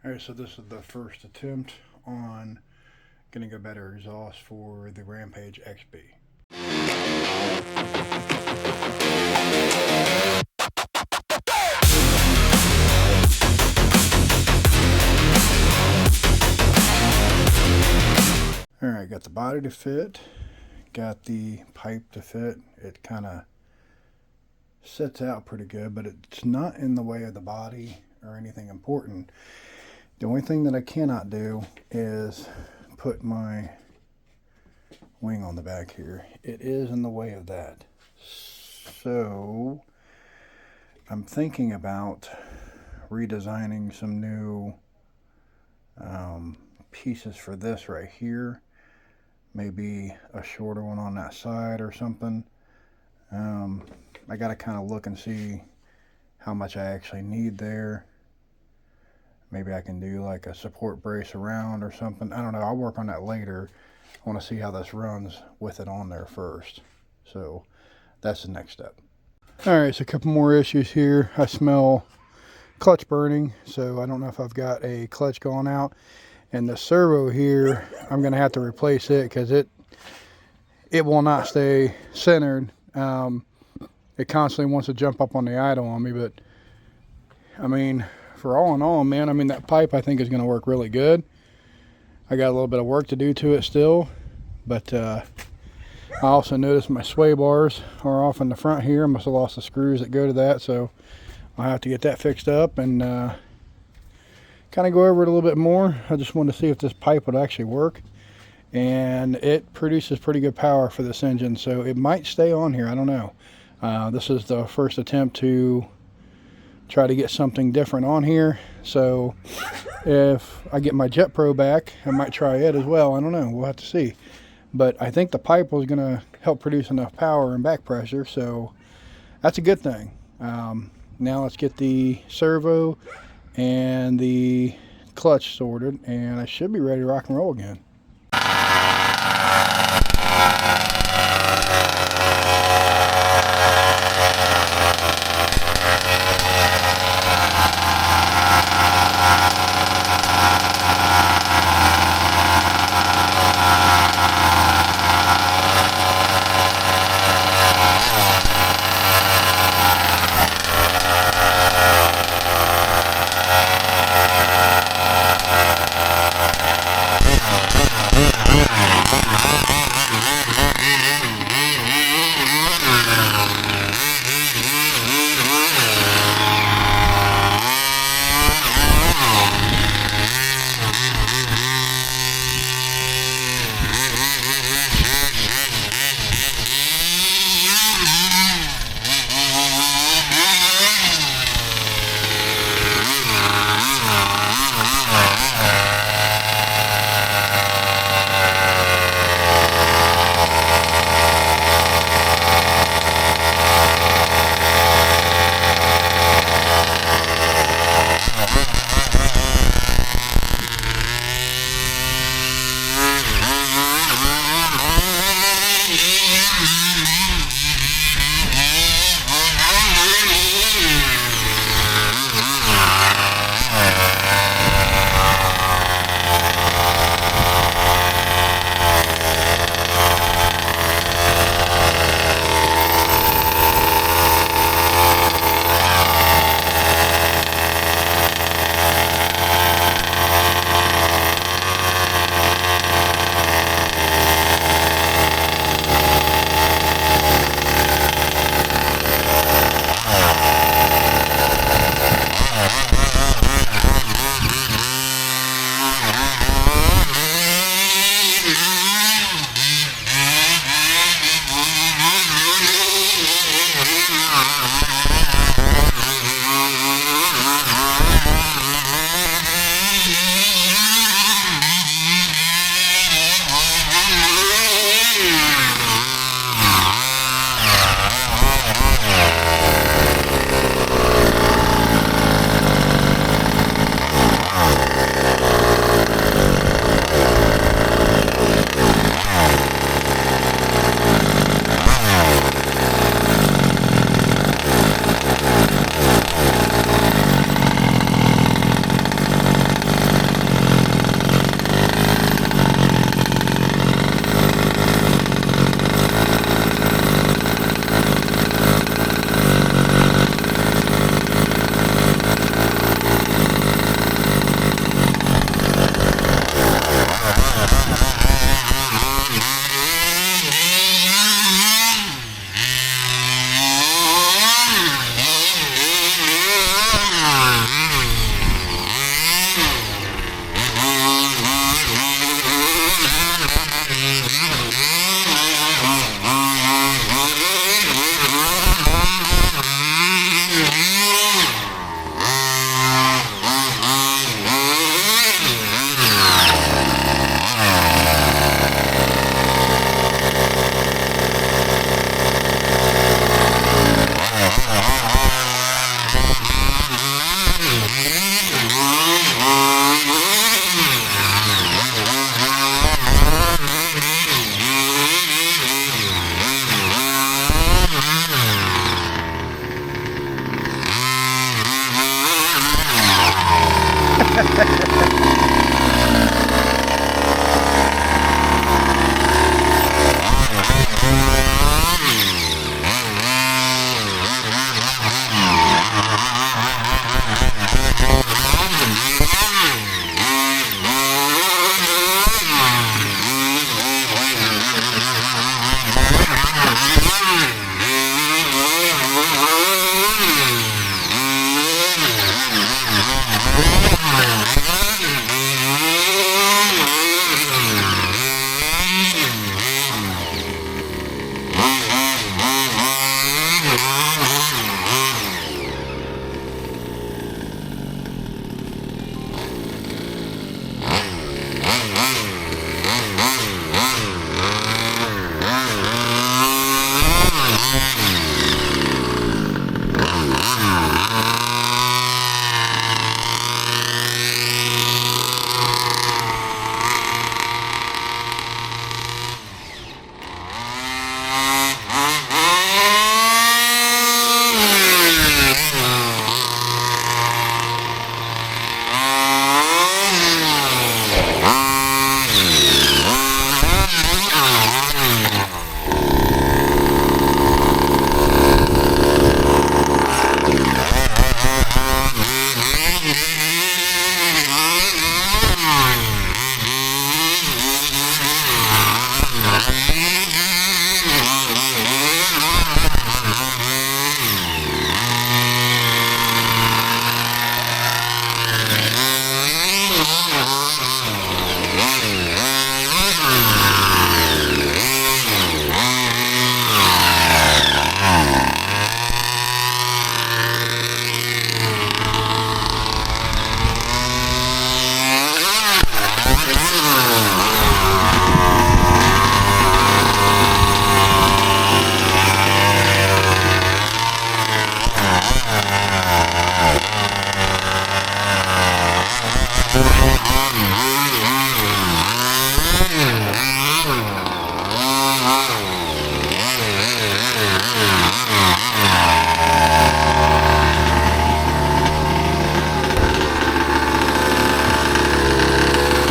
Alright, so this is the first attempt on getting a better exhaust for the Rampage XB. Alright, got the body to fit, got the pipe to fit. It kind of sits out pretty good, but it's not in the way of the body or anything important. The only thing that I cannot do is put my wing on the back here. It is in the way of that. So I'm thinking about redesigning some new pieces for this right here. Maybe a shorter one on that side or something. I got to kind of look and see how much I actually need there. Maybe I can do like a support brace around or something. I don't know. I'll work on that later. I want to see how this runs with it on there first. So that's the next step. Alright, so a couple more issues here. I smell clutch burning, so I don't know if I've got a clutch going out. And the servo here, I'm going to have to replace it because it will not stay centered. It constantly wants to jump up on the idle on me, but I mean, for all in all, man, I mean, that pipe I think is going to work really good. I got a little bit of work to do to it still, but I also noticed my sway bars are off in the front here. I must have lost the screws that go to that, so I'll have to get that fixed up and kind of go over it a little bit more. I just wanted to see if this pipe would actually work, and it produces pretty good power for this engine, so it might stay on here. I don't know. This is the first attempt to try to get something different on here, so if I get my Jet Pro back, I might try it as well. I don't know, we'll have to see, but I think the pipe was going to help produce enough power and back pressure, so that's a good thing. Now let's get the servo and the clutch sorted, and I should be ready to rock and roll again.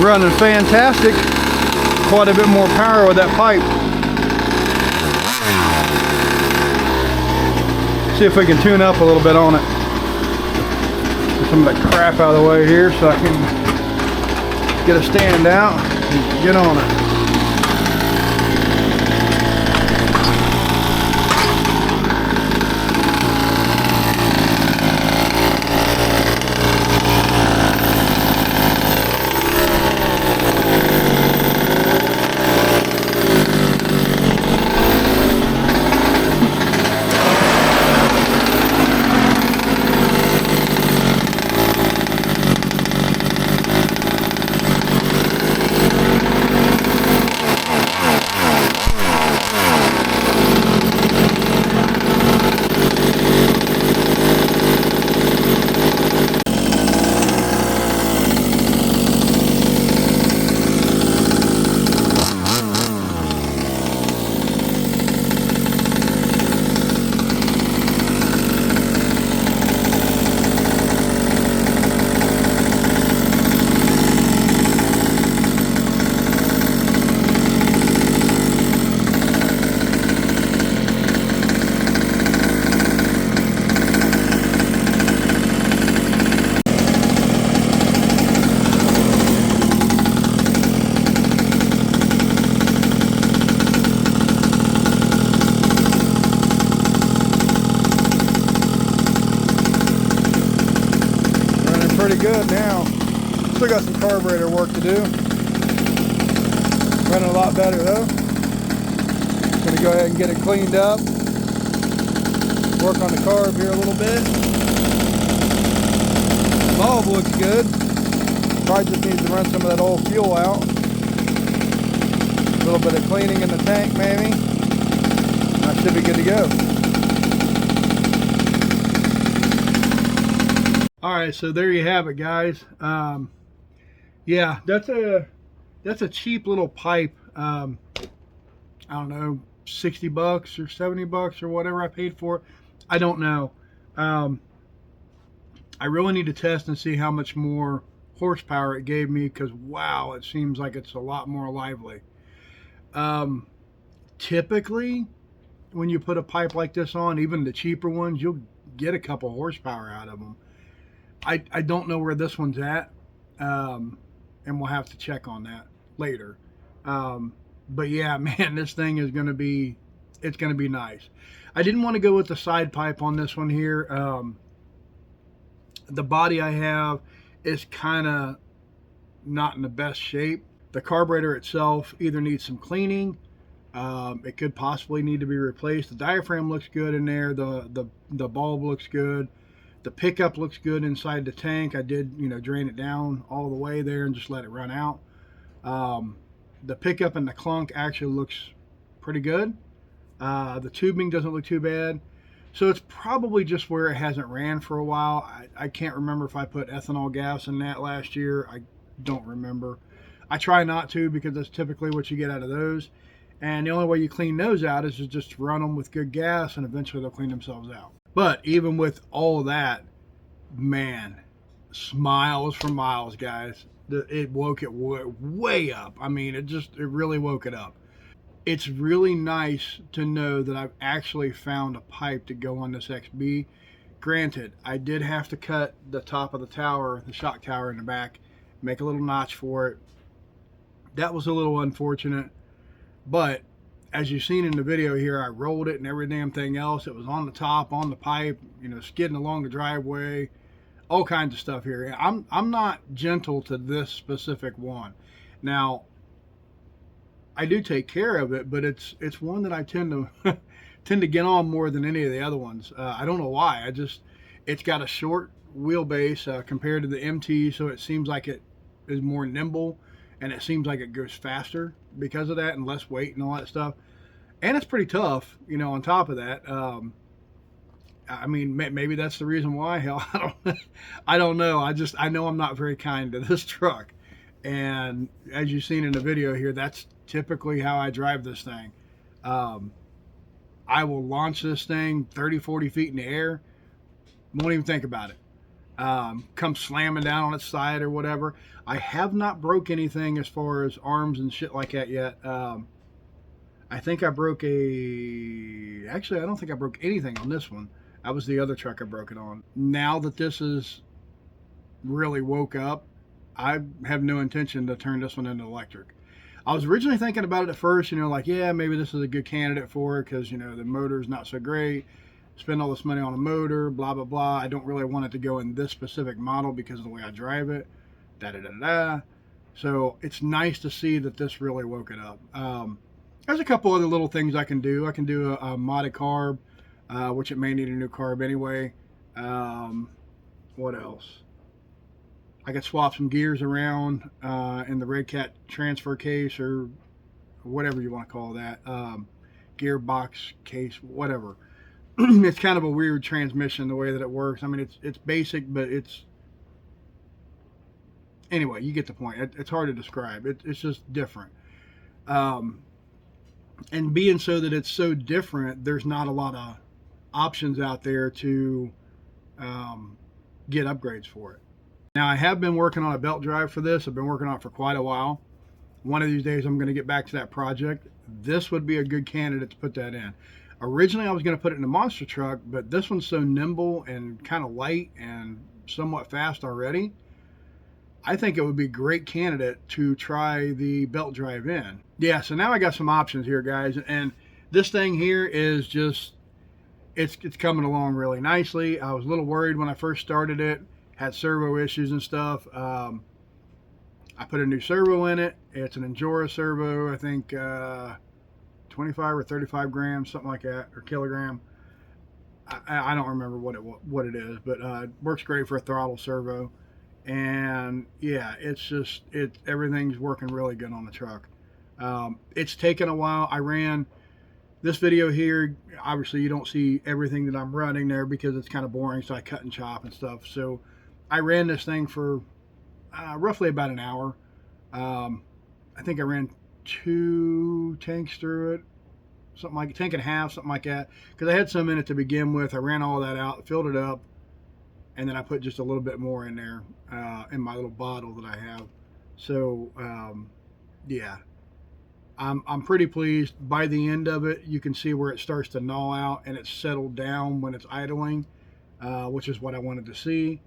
Running fantastic. Quite a bit more power with that pipe. See if we can tune up a little bit on it. Get some of that crap out of the way here so I can get a stand out and get on it. Pretty good now. Still got some carburetor work to do. Running a lot better though. Gonna go ahead and get it cleaned up. Work on the carb here a little bit. Bulb looks good. Probably just needs to run some of that old fuel out. A little bit of cleaning in the tank maybe. I should be good to go. Alright, so there you have it, guys. Yeah, that's a cheap little pipe. I don't know, 60 bucks or 70 bucks or whatever I paid for it. I don't know. I really need to test and see how much more horsepower it gave me, because wow, it seems like it's a lot more lively. Typically, when you put a pipe like this on, even the cheaper ones, you'll get a couple horsepower out of them. I don't know where this one's at, and we'll have to check on that later. Um, but yeah, man, this thing is going to be, it's going to be nice. I didn't want to go with the side pipe on this one here. The body I have is kind of not in the best shape. The carburetor itself either needs some cleaning. It could possibly need to be replaced. The diaphragm looks good in there. The bulb looks good. The pickup looks good inside the tank. I did, drain it down all the way there and just let it run out. The pickup and the clunk actually looks pretty good. The tubing doesn't look too bad. So it's probably just where it hasn't ran for a while. I can't remember if I put ethanol gas in that last year. I don't remember. I try not to, because that's typically what you get out of those. And the only way you clean those out is to just run them with good gas, and eventually they'll clean themselves out. But even with all of that, man, smiles for miles, guys. It woke it way up. I mean, it really woke it up. It's really nice to know that I've actually found a pipe to go on this XB. Granted, I did have to cut the top of the tower, the shock tower in the back, make a little notch for it. That was a little unfortunate, but as you've seen in the video here, I rolled it and every damn thing else. It was on the top, on the pipe, skidding along the driveway, all kinds of stuff here. I'm not gentle to this specific one. Now, I do take care of it, but it's one that I tend to get on more than any of the other ones. I don't know why. It's got a short wheelbase compared to the MT, so it seems like it is more nimble, and it seems like it goes faster because of that, and less weight and all that stuff. And it's pretty tough, on top of that. I mean, maybe that's the reason why. Hell, I don't know. I know I'm not very kind to this truck. And as you've seen in the video here, that's typically how I drive this thing. I will launch this thing 30, 40 feet in the air, won't even think about it. Come slamming down on its side or whatever. I have not broke anything as far as arms and shit like that yet. I think I broke actually, I don't think I broke anything on this one. That was the other truck I broke it on. Now that this is really woke up, I have no intention to turn this one into electric. I was originally thinking about it at first, like, yeah, maybe this is a good candidate for it, because, the motor is not so great. Spend all this money on a motor, blah, blah, blah. I don't really want it to go in this specific model because of the way I drive it. Da-da-da-da. So it's nice to see that this really woke it up. There's a couple other little things I can do. I can do a modded carb, which it may need a new carb anyway. What else? I could swap some gears around in the Redcat transfer case, or whatever you want to call that. Gearbox case, whatever. It's kind of a weird transmission the way that it works. I mean, it's basic, but anyway, you get the point. It's hard to describe. It's just different. And being so that it's so different, there's not a lot of options out there to get upgrades for it. Now, I have been working on a belt drive for this. I've been working on it for quite a while. One of these days, I'm going to get back to that project. This would be a good candidate to put that in. Originally, I was going to put it in a monster truck, but this one's so nimble and kind of light and somewhat fast already. I think it would be a great candidate to try the belt drive in. Yeah, so now I got some options here, guys. And this thing here is just, it's coming along really nicely. I was a little worried when I first started it. Had servo issues and stuff. I put a new servo in it. It's an Endura servo, I think 25 or 35 grams, something like that, or kilogram. I don't remember what it is, but it works great for a throttle servo. And yeah, everything's working really good on the truck. It's taken a while. I ran this video here. Obviously, you don't see everything that I'm running there because it's kind of boring, so I cut and chop and stuff. So I ran this thing for roughly about an hour. I think I ran 2 tanks through it, something like a tank and a half, something like that, because I had some in it to begin with. I ran all that out, filled it up, and then I put just a little bit more in there in my little bottle that I have. So yeah, I'm pretty pleased. By the end of it, you can see where it starts to gnaw out and it's settled down when it's idling, which is what I wanted to see.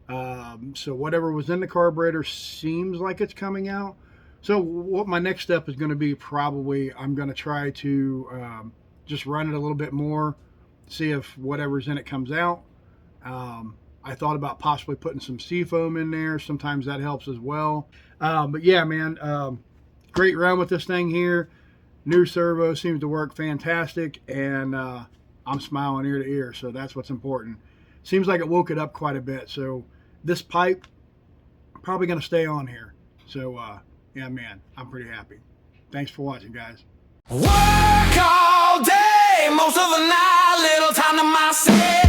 So whatever was in the carburetor seems like it's coming out. So what my next step is going to be, probably I'm going to try to just run it a little bit more, see if whatever's in it comes out. I thought about possibly putting some seafoam in there. Sometimes that helps as well. But yeah, man, great run with this thing here. New servo seems to work fantastic, and I'm smiling ear to ear, so that's what's important. Seems like it woke it up quite a bit. So this pipe probably going to stay on here. So yeah, man, I'm pretty happy. Thanks for watching, guys. Work all day, most of the night, little time to myself.